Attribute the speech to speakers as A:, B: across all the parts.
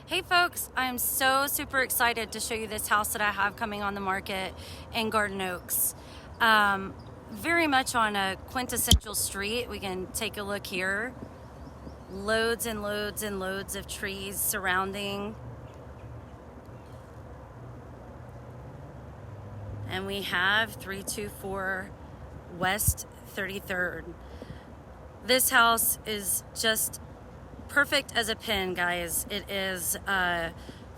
A: Hey folks, I'm so super excited to show you this house that I have coming on the market in Garden Oaks. Very much on a quintessential street. We can take a look here. Loads and loads and loads of trees surrounding. And we have 324 West 33rd. This house is just perfect as a pin, guys. It is a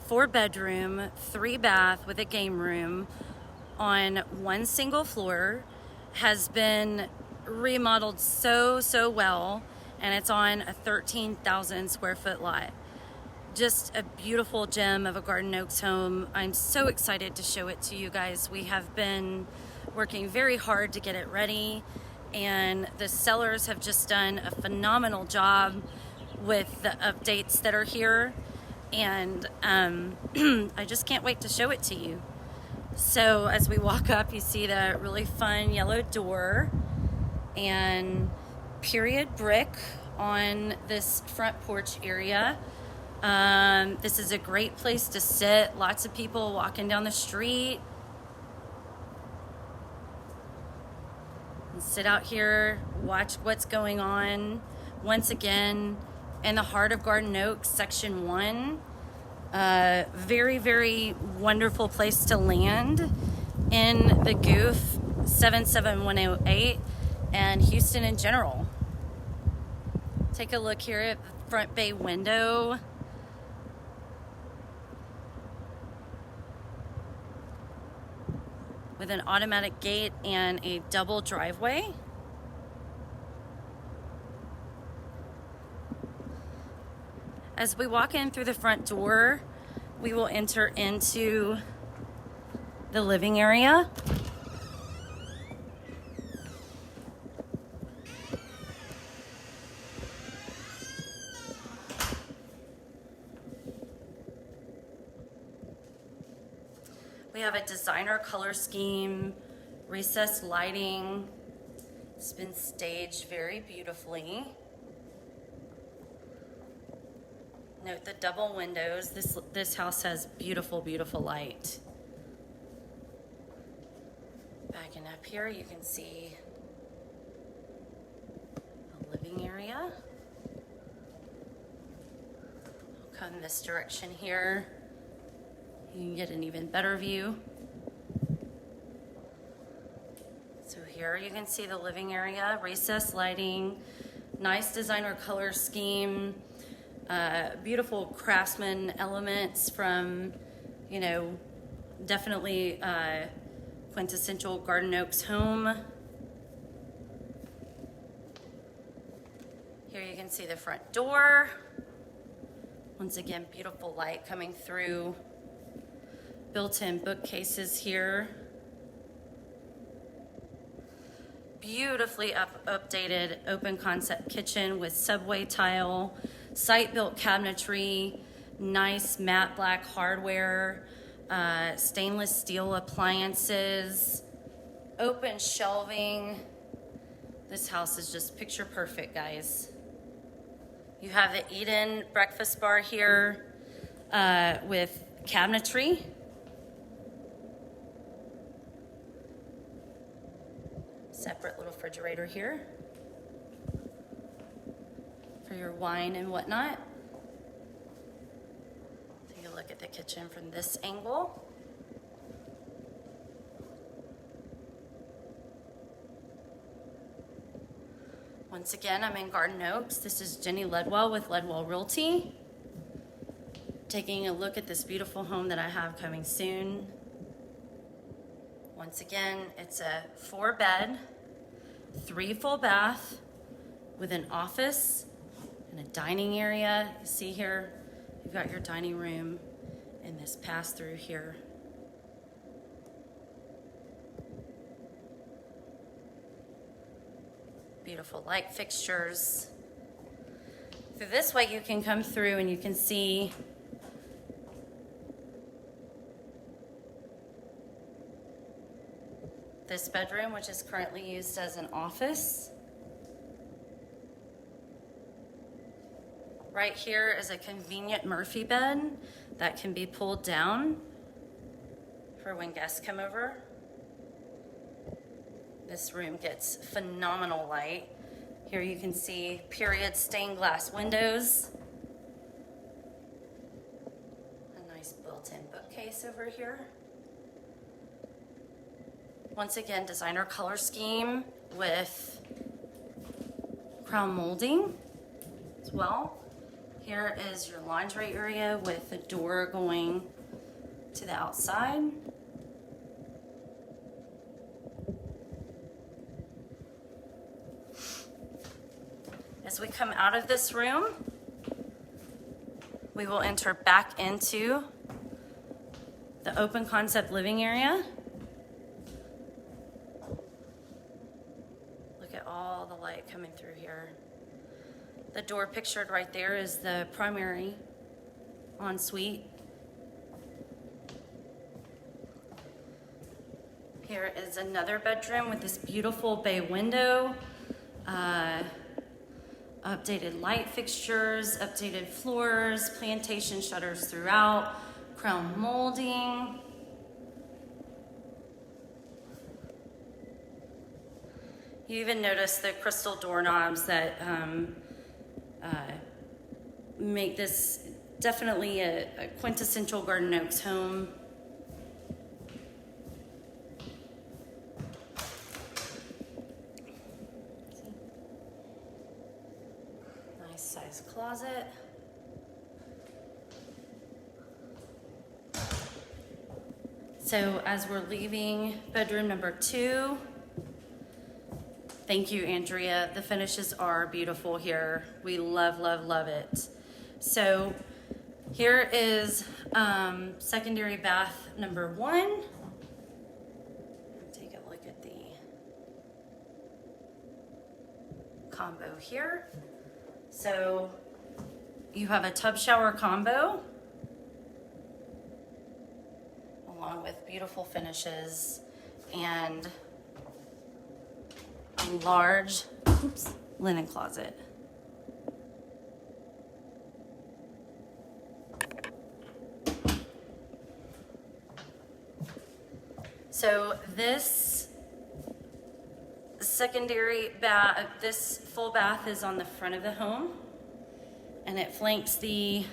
A: 4-bedroom, 3-bath with a game room on one single floor. Has been remodeled so well, and it's on a 13,000 square foot lot. Just a beautiful gem of a Garden Oaks home. I'm so excited to show it to you guys. We have been working very hard to get it ready, and the sellers have just done a phenomenal job with the updates that are here, and I just can't wait to show it to you. So as we walk up, you see the really fun yellow door and period brick on this front porch area. This is a great place to sit. Lots of people walking down the street. And sit out here, watch what's going on. Once again, in the heart of Garden Oaks, Section 1. Very wonderful place to land in the Goof 77108 and Houston in general. Take a look here at the front bay window. With an automatic gate and a double driveway. As we walk in through the front door, we will enter into the living area. We have a designer color scheme, recessed lighting. It's been staged very beautifully. Note the double windows. This house has beautiful light. Backing up here, you can see the living area. We'll come this direction here. You can get an even better view. So here you can see the living area, recessed lighting, nice designer color scheme. Beautiful craftsman elements from, definitely quintessential Garden Oaks home. Here you can see the front door. Once again, beautiful light coming through. Built-in bookcases here. Beautifully updated open concept kitchen with subway tile. Site-built cabinetry, nice matte black hardware, stainless steel appliances, open shelving. This house is just picture perfect, guys. You have the Eden breakfast bar here with cabinetry. Separate little refrigerator here for your wine and whatnot. Take a look at the kitchen from this angle. Once again, I'm in Garden Oaks. This is Jenny Ledwell with Ledwell Realty. Taking a look at this beautiful home that I have coming soon. Once again, it's a 4-bed, 3 full bath with an office and a dining area. You see here, you've got your dining room and this pass-through here. Beautiful light fixtures. Through this way you can come through and you can see this bedroom, which is currently used as an office. Right here is a convenient Murphy bed that can be pulled down for when guests come over. This room gets phenomenal light. Here you can see period stained glass windows. A nice built-in bookcase over here. Once again, designer color scheme with crown molding as well. Here is your laundry area with a door going to the outside. As we come out of this room, we will enter back into the open concept living area. Look at all the light coming through here. The door pictured right there is the primary ensuite. Here is another bedroom with this beautiful bay window. Updated light fixtures, updated floors, plantation shutters throughout, crown molding. You even notice the crystal doorknobs that make this definitely a quintessential Garden Oaks home. Nice size closet. So as we're leaving bedroom number 2, thank you, Andrea. The finishes are beautiful here. We love, love, love it. So here is secondary bath number 1. Take a look at the combo here. So you have a tub shower combo along with beautiful finishes and a large linen closet. So this secondary bath, this full bath is on the front of the home, and it flanks this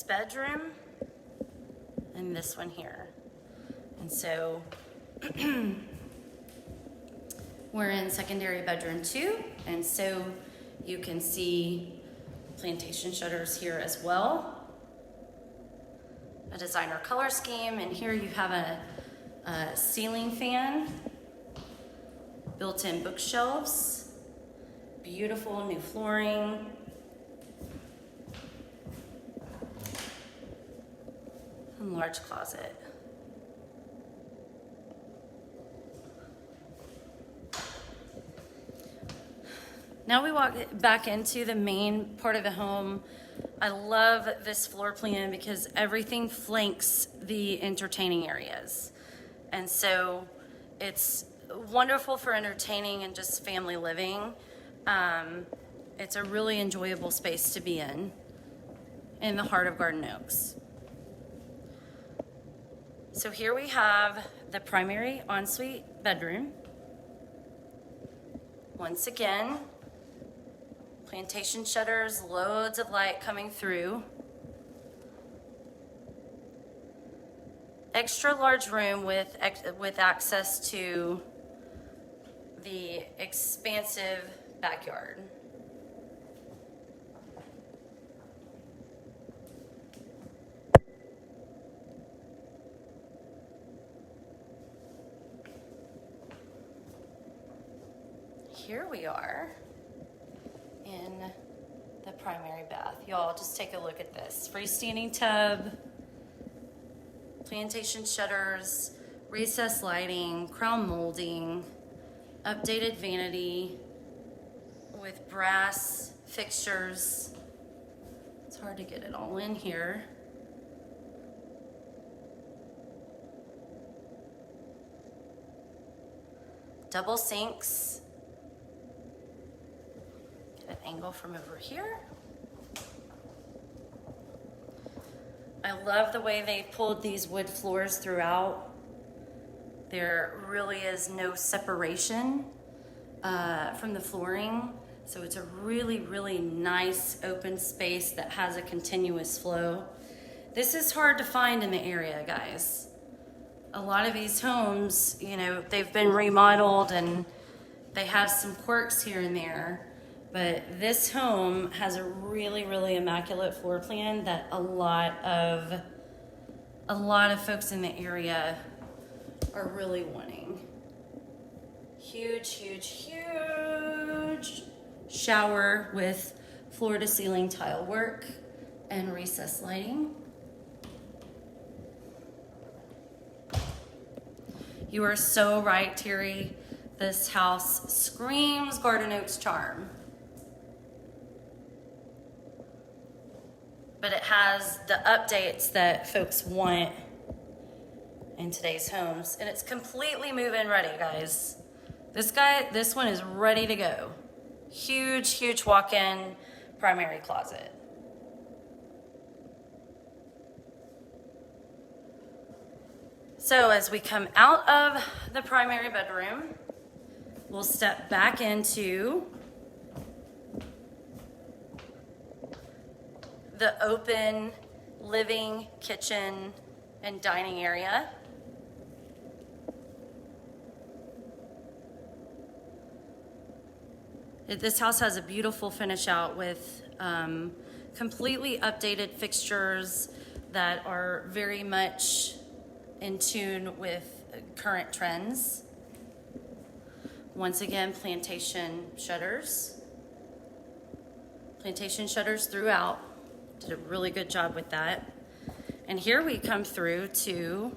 A: bedroom and this one here. And so we're in secondary bedroom 2, and so you can see plantation shutters here as well. A designer color scheme, and here you have a ceiling fan, built-in bookshelves, beautiful new flooring, and large closet. Now we walk back into the main part of the home. I love this floor plan because everything flanks the entertaining areas. And so it's wonderful for entertaining and just family living. It's a really enjoyable space to be in the heart of Garden Oaks. So here we have the primary ensuite bedroom. Once again, plantation shutters, loads of light coming through. Extra large room with access to the expansive backyard. Here we are in the primary bath. Y'all just take a look at this. Freestanding tub, plantation shutters, recessed lighting, crown molding, updated vanity with brass fixtures. It's hard to get it all in here. Double sinks. Get angle from over here. I love the way they pulled these wood floors throughout. There really is no separation from the flooring. So it's a really, really nice open space that has a continuous flow. This is hard to find in the area, guys. A lot of these homes, you know, they've been remodeled and they have some quirks here and there, but this home has a really, really immaculate floor plan that a lot of folks in the area are really wanting. Huge, huge, huge shower with floor to ceiling tile work and recessed lighting. You are so right, Terry. This house screams Garden Oaks charm. But it has the updates that folks want in today's homes. And it's completely move-in ready, guys. This one is ready to go. Huge, huge walk-in primary closet. So as we come out of the primary bedroom, we'll step back into the open living, kitchen, and dining area. This house has a beautiful finish out with completely updated fixtures that are very much in tune with current trends. Once again, plantation shutters. Plantation shutters throughout. Did a really good job with that. And here we come through to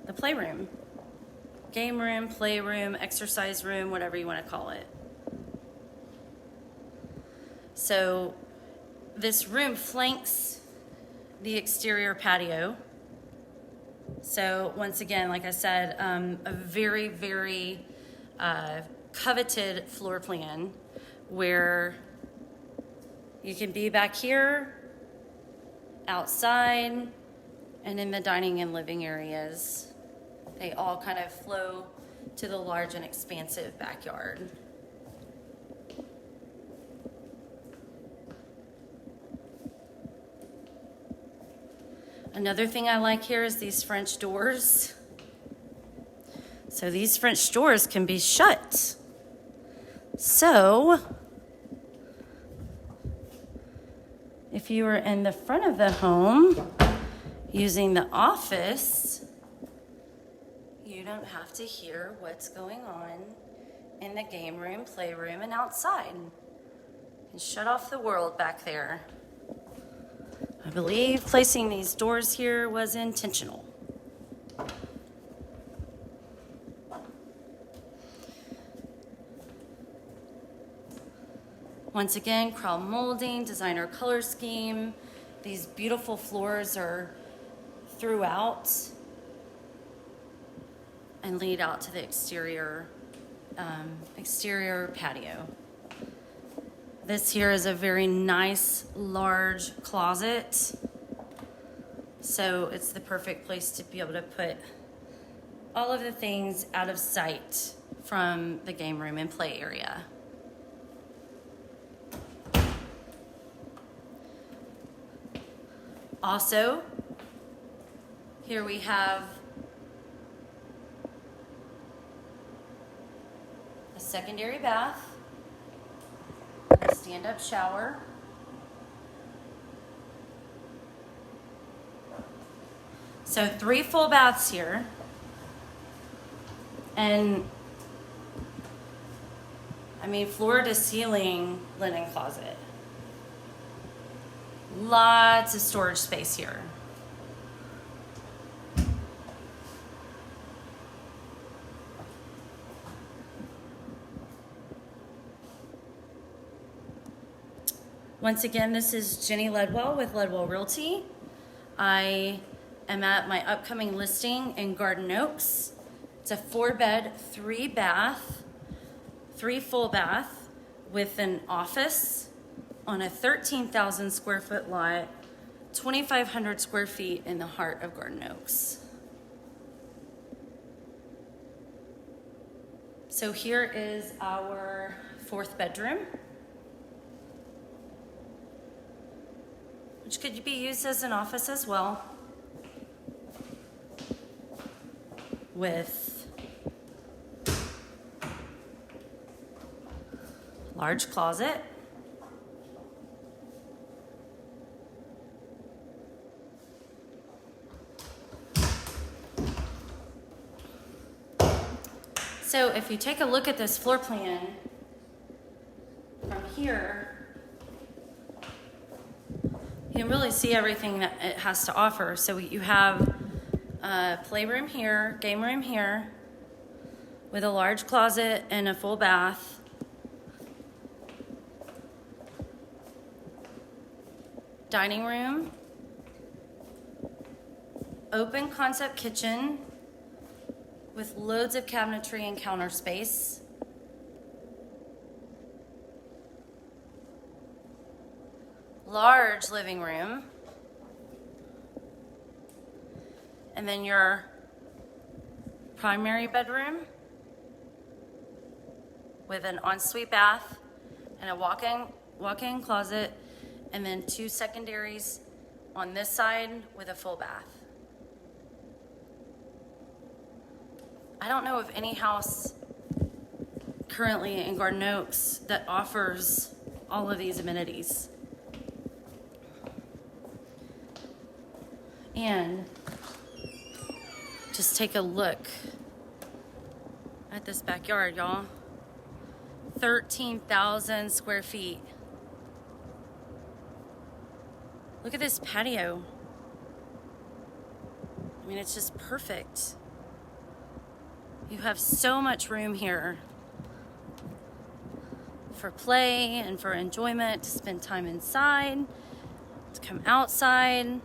A: the playroom. Game room, playroom, exercise room, whatever you want to call it. So this room flanks the exterior patio. So once again, like I said, a very, very coveted floor plan where you can be back here, outside, and in the dining and living areas. They all kind of flow to the large and expansive backyard. Another thing I like here is these French doors. So these French doors can be shut. So if you were in the front of the home using the office, you don't have to hear what's going on in the game room, playroom, and outside. And shut off the world back there. I believe placing these doors here was intentional. Once again, chrome molding, designer color scheme. These beautiful floors are throughout and lead out to the exterior patio. This here is a very nice, large closet. So it's the perfect place to be able to put all of the things out of sight from the game room and play area. Also, here we have a secondary bath, a stand-up shower, so 3 full baths here, and I mean floor to ceiling linen closet. Lots of storage space here. Once again, this is Jenny Ledwell with Ledwell Realty. I am at my upcoming listing in Garden Oaks. It's a 4-bed, 3-bath, 3 full bath with an office on a 13,000 square foot lot, 2,500 square feet in the heart of Garden Oaks. So here is our 4th bedroom, which could be used as an office as well, with large closet, so if you take a look at this floor plan from here, you can really see everything that it has to offer. So you have a playroom here, game room here, with a large closet and a full bath. Dining room, open concept kitchen with loads of cabinetry and counter space. Large living room. And then your primary bedroom with an ensuite bath and a walk-in closet, and then 2 secondaries on this side with a full bath. I don't know of any house currently in Garden Oaks that offers all of these amenities. And just take a look at this backyard, y'all. 13,000 square feet. Look at this patio. I mean, it's just perfect. You have so much room here for play and for enjoyment, to spend time inside, to come outside.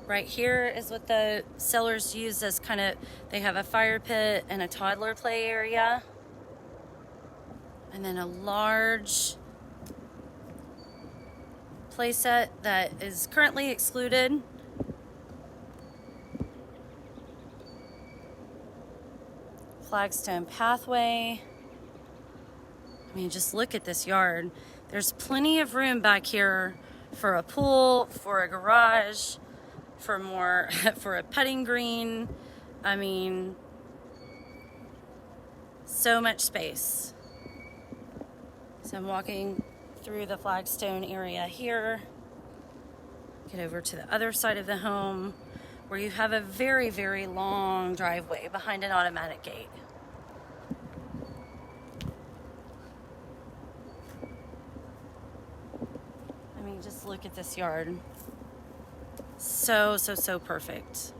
A: Right here is what the sellers use as they have a fire pit and a toddler play area. And then a large play set that is currently excluded. Flagstone pathway. I mean, just look at this yard. There's plenty of room back here for a pool, for a garage, for a putting green. I mean, so much space. So I'm walking through the Flagstone area here. Get over to the other side of the home where you have a very, very long driveway behind an automatic gate. I mean, just look at this yard. So perfect.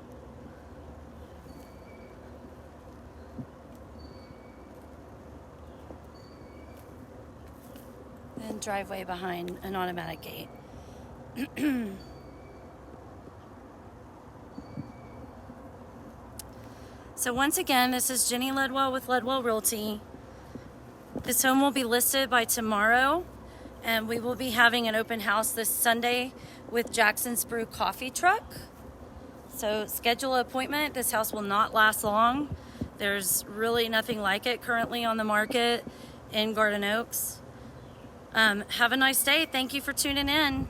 A: And driveway behind an automatic gate. So once again, this is Jenny Ledwell with Ledwell Realty. This home will be listed by tomorrow, and we will be having an open house this Sunday with Jackson's Brew Coffee Truck. So schedule an appointment. This house will not last long. There's really nothing like it currently on the market in Garden Oaks. Have a nice day. Thank you for tuning in.